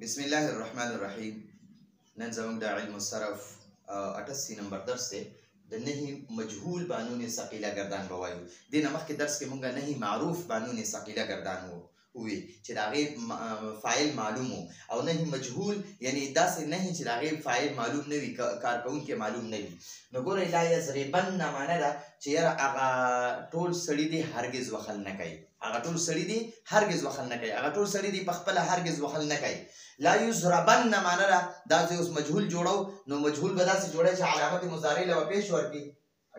بسم الله الرحمن الرحیم. نن زموږ د علم الصرف 88 نمبر درس دی. د نهي مجهول بانون ثقيله گردان به وایو. دې نه مخکې درس کې مونږ نهي معروف بانون ثقيله گردان ووي چې د هغې فاعل معلوم و، او نهي مجهول یعنی داسې نهي چې د هغې فاعل معلوم نه وي، کارکوونکی معلوم نه وي. نو ګورئ لا یضربن معنی ده چې یاره هغه ټول سړي دي هرګز وخل نه کوي، هغه ټول سړي دي هرګز وخل نه کوي، هغه ټول سړي دي په خپله هرګز وخل نه کوي. لا یضربن معنی ده دا چې اوس مجهول جوړو، نو مجهول به داسې جوړی چې علامت مضارع له به پیش ورکړي،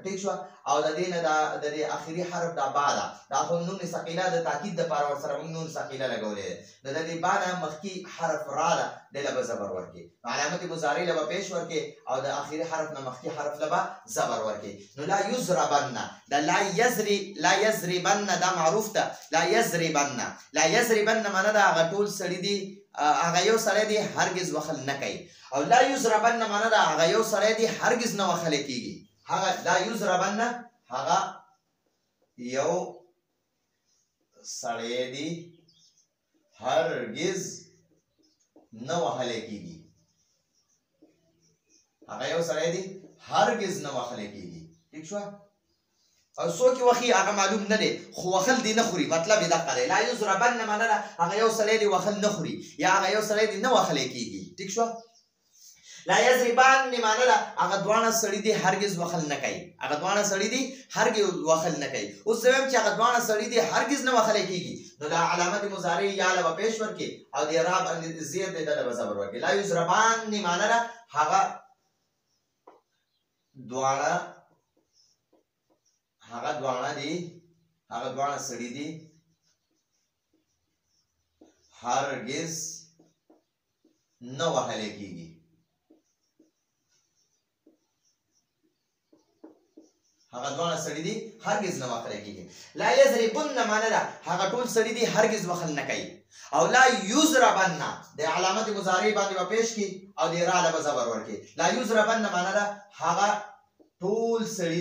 ټیک شوه. او د دې نه د دې اخري حرف دا با ده، دا خو نون ثقیله د تاکید دپاره ورسره موږ نون ثقیله لګولی دی. نو د دې با نه مخکې حرف را ده، دی له به زبر ورکړي، نو علامت مضارع له به پیش ورکړي، او د اخري حرف نه مخکې حرف له به زبر ورکړي. نو لا یضربن دا لا یضربن دا معروف ده. لا یضربن معنی ده هغه ټول سړي دي، هغه یو سړی دی هرګز وخل نه کوي. او لا یضربن معنی ده هغه یو سړی دی هرګز نه وخلی کېږي. هغه لا یضربن هغه یو سړی دی هرګز نه وهلی کېږي، هغه یو سړی دی هرګز نه وهلی کېږي، ټیک شوه. او څوک وخي هغه معلوم نه دی، خو وخل دی نه خوري، مطلب یې دقه دی. لا یضربن معنی ده هغه یو سړی دی وخل نه خوري، یا هغه یو سړی دی نه وهلی کېږي، ټیک شوه. لا یضربان معنی ده هغه دواړه سړي دي هرګز وخل نه کوي، هغه دواړه سړي دي هرګز وخل نه کوي. اوس زه وایم چې هغه دواړه سړي دي هرګز نه وخلی کېږي، نو دا علامت مضارع یا له به پیش ورکړي، او د اعراب زیر دی ده له به زبر ورکړي. لا یضربان معنی ده هغه دواړه سړي دي هرګز نه وهلی کېږي، هغه دواړه سړي دي هرګز نه وهلی کېږي. لا یضربن معنی ده هغه ټول سړي دي هرګز وخل نه کوي. او لا یضربن د علامت مضارع باندې به پیش کړي، او د را له به زبر ورکړي. لا یضربن معنی ده هغه ټول سړي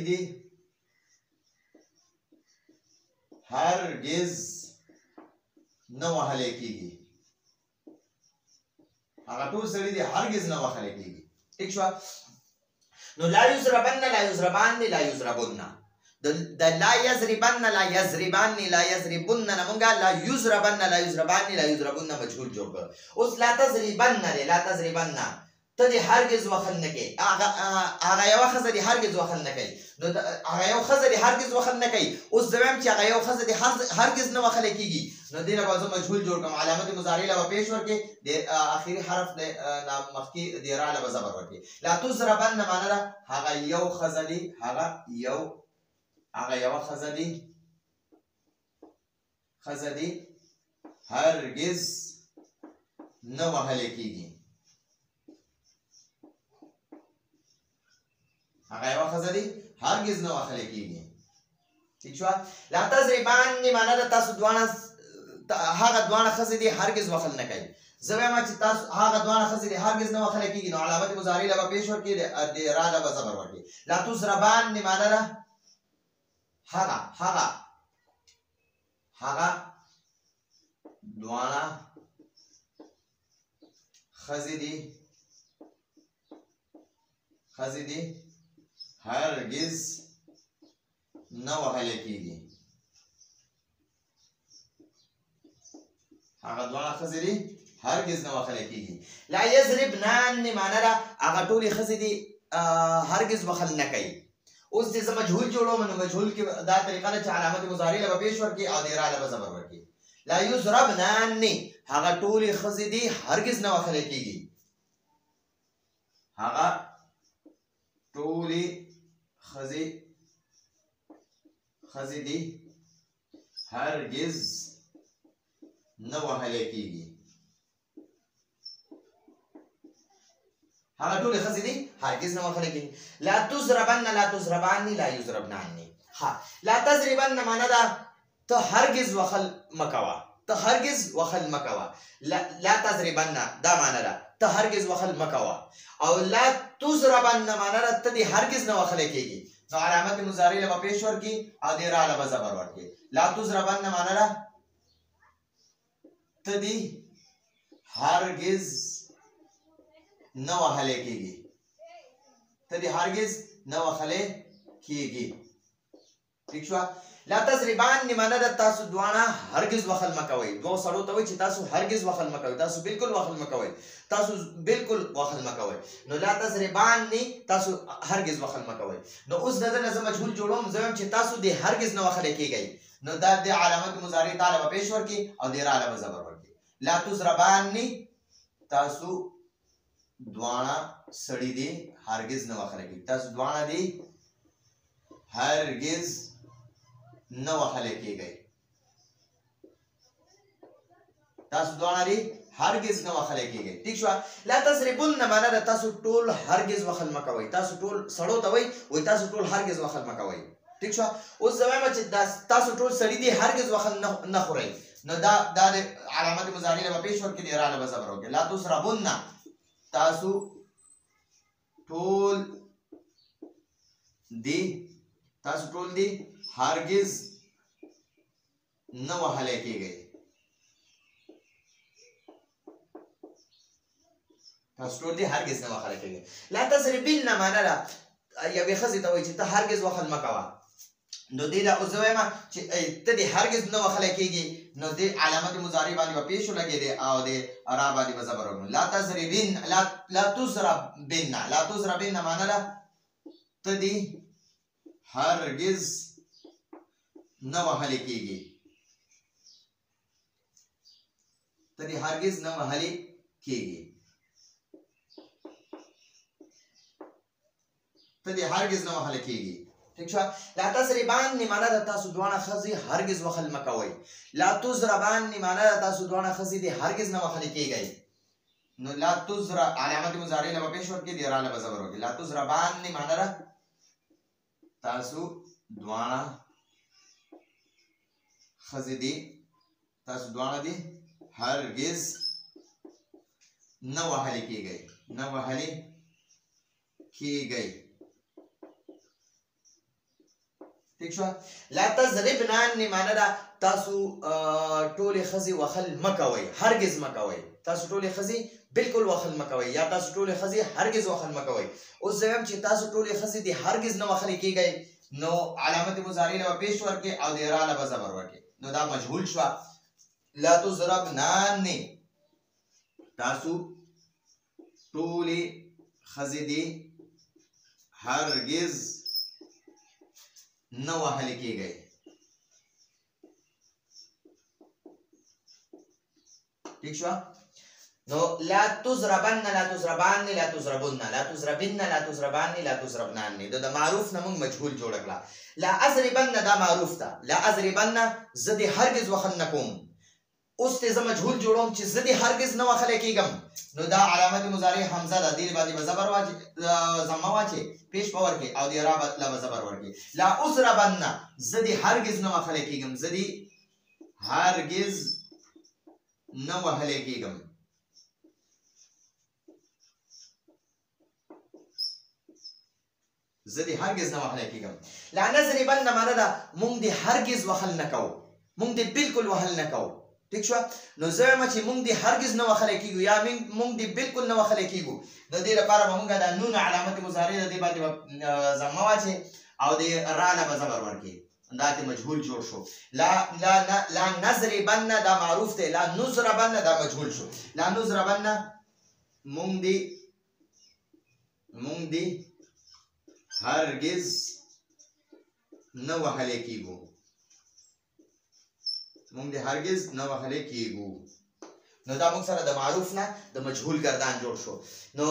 دي هرګز نه وهلی کېږي، هغه ټول سړي دي هرګز نه وهلی کېږي، ټیک شوه. نو لا یضربن لا یضربان لا یضربن د لا یضربن لا یضربان لا یضربن نه مونږه لا یضربن لا یضربان لا یضربن مجهول جوړ کړ. اوس لا تضربن دی، لا تضربن ته دې هرګز وخل نه کوي، هغه یوه ښځه دې هرګز وخل نه کوي، نو هغه یو ښځه دې هرګز وخل نه کوي. اوس زه وایم چې هغه یو ښځه دې هرګز نه وخلی کېږي، نو دې نه به زه مجهول جوړ کړم، علامت مضارع له به پیش ورکړي، د اخري حرف نه مخکې د را له به زبر ورکړي. لا تضربن معنی ده هغه یو ښځه دي هغه یوه ښځه دي هرګز نه وهلی کېږي، هغه یوه ښځه دي هرګز نه وهلی کېږي، ټیک شوه. لا تضربان معنی ده تاسو هغه دواړه ښځې دي هرګز وخل نه کوي. زه وایم چې تاسو هغه دواړه ښځې دي هرګز نه وهلی کېږي، نو علامت مضارع له به پیش ورکړي، د را له به زبر ورکړي. لا تضربان معنی ده هغه دواړه ښځې دي هرګز نه وهلی کېږي، هغه دواړه ښځې دي هرګز نه وهلی کېږي. لا یضربنان معنی ده هغه ټولې ښځې دي هرګز وخل نه کوي. اوس دې زه مجهول جوړوم، نو مجهول کې دا طریقه ده چې علامت مضارع له به پیش ورکړي، او د را له به زبر ورکړي. لا یضربنان هغه ټولې ښځې دي هرګز نه وهلی کېږي، هغه ټولې ښځې دي هرګز نه وهلی کېږي، هغه ټولې ښځې دي هرګز نه وهلی کېږي. لا تضربن لا تضربان لا یضربنان. لا تضربن معنی ده ته هرګز وخل مه کوه، لا تضربن دا معنی ده ته هرگز وخل مکوا او لا تضربن معنی ده ته دې هرگز نه وخلی کېږي نو علامت مضارع له به پیش ورکړي او دې را له به زبر ورکړي لا تضربن معنی ده ته دې هرگز نه وهلی کېږي ته دې هرگز نه وهلی کېږي ٹھیک شوه لا تضربان معنی ده تاسو دواړه هرگز وخل مه کوئ دوه سړو ته وایي چې تاسو هرگز وخل مه کوئ تاسو بالکل وخل مه کوئ تاسو بالکل وخل مه کوئ نو لا تضربان تاسو هرگز وخل مه کوئ نو اوس دغه نه زه مجهول جوړوم زه وایم چې تاسو دې هرگز نه وخلی کېږئ نو دا د علامت مضارع تعالی به پیش ورکړي او د راله به زبر ورکړي لا تضربان تاسو دواړه سړي دې هرگز نه وخلی کېږي تاسو دواړه دې هرگز نه وهلی کېږئ تاسو دواړه دې هرگز نه وهلی کېږئ ٹھیک شوه لا تضربن معنی ده تاسو ټول هرگز وخل مه کوئ تاسو ټول سړو ته وایي تاسو ټول هرگز وخل مه کوئ ٹھیک شوه اوس زه وایم چې تاسو ټول سړي دې هرگز وخل نه خورئ نو دا د علامت مضارع له به پیش ورکړي د را له به زبر وکړي لا تضربن تاسو ټول دې هرگز نه وهلی کېږئ تاسو ټول دې هرگز نه وهلی کېږئ لا تضربن معنی ده یوې ښځې ته وایي چې ته هرگز وخل مه کوه نو دې له اوس زه وایم چې ته دې هرگز نه وهلی کېږي نو دې علامت مضارع باندې به پیش ولګېدې او د را باندې به زبر وکړو لا تضربن لا تضربن معنی ده ته دې هرگز نه وهلی کېږي ته دې هرگز نه وهلی کېږي ته دې هرگز نه وهلی کېږي ٹھیک شوه لا تضربان معنی ده تاسو دواړه ښځې هرگز وخل مه کوئ لا تضربان معنی ده تاسو دواړه ښځې دې هرگز نه وهلی کېږئ نو لا تضرب علامت مضارع له به پیش ورکړي د را له به زبر وکړي لا تضربان معنی ده تاسو دواړه ښځې دې تاسو دواړه دې هرگز نه وهلی کېږئ نه وهلی کېږئ ٹھیک شوه لا تضربن معنی ده تاسو ټولې ښځې وخل مه کوئ هرگز مه کوئ تاسو ټولې ښځې بالکل وخل مه کوئ یا تاسو ټولې ښځې هرگز وخل مه کوئ اوس زه وایم چې تاسو ټولې ښځې دې هرگز نه وخلی کېږئ نو علامت مضارع له به پیش ورکړي او د را له به زبر ورکړي نو دا مجهول شوه لا تضربنان تاسو ټولې ښځې دې هرگز نه وهلی کېږئ ٹھیک شوه نو لا تضربن لا تضربان لا تضربن لا تضربن لا تضربان لا تضربنان د معروف نه موږ مجهول جوړ کړه لا اضربن دا معروف ده لا اضربن زه دې هرگز وخل نه کوم اوس ته زه مجهول جوړوم چې زه دې هرگز نه وخلی کېږم نو دا علامت مضارع حمزه ده دې باندې به زبر ضمه واچې پیش به ورکړي او د را له به زبر ورکړي لا اضربن زه دې هرگز نه وخلی کېږم زه دې هرگز نه وهلی کېږم زه دې هرگز نه وهلی کېږم لا نضربن معنی ده موږ دې هرگز وهل نه کوو موږ دې بالکل وهل نه کوو ٹھیک شوه نو زه وایم چې موږ دې هرگز نه وهلی کېږو یا موږ دې بالکل نه وهلی کېږو د دې لپاره به موږ دا نون علامت مضارع د دې باندې به ضمه واچې او د را له به زبر ورکړي دا د مجهول جوړ شو لا نضربن دا معروف دی لا نضربن دا مجهول شو لا نضربن موږ دې هرگز نه وهلی کېږو موږ دې هرگز نه وهلی کېږو نو دا موږ سره د معروف نه د مجهول ګردان جوړ شو نو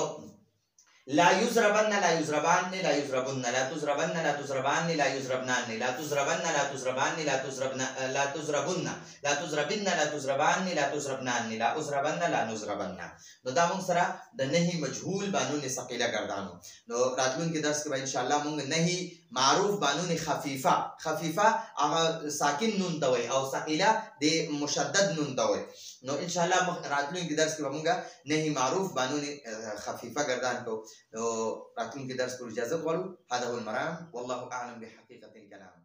لا يضربن لا يضربان لا يضربن لا تضربن لا تضربان لا يضربنان لا تضربن لا تضربان لا تضربن لا تضربن لا تضربن لا تضربان لا تضربنان لا اضربن لا نضربن نو دا موږ سره د نهي مجهول بانون ثقيله ګردانو نو راتلونکي درس کې به ان شاء الله موږ نهي معروف بانون خفيفه هغه ساکن نون ته وایي او ثقيله د مشدد نون ته وایي نو ان شاء الله راتلونکي درس کې به موږ نهي معروف بانون خفيفه ګردان کو نو راتلونکي درس پر اجازه غواړو هذا هو المرام والله اعلم بحقيقه الكلام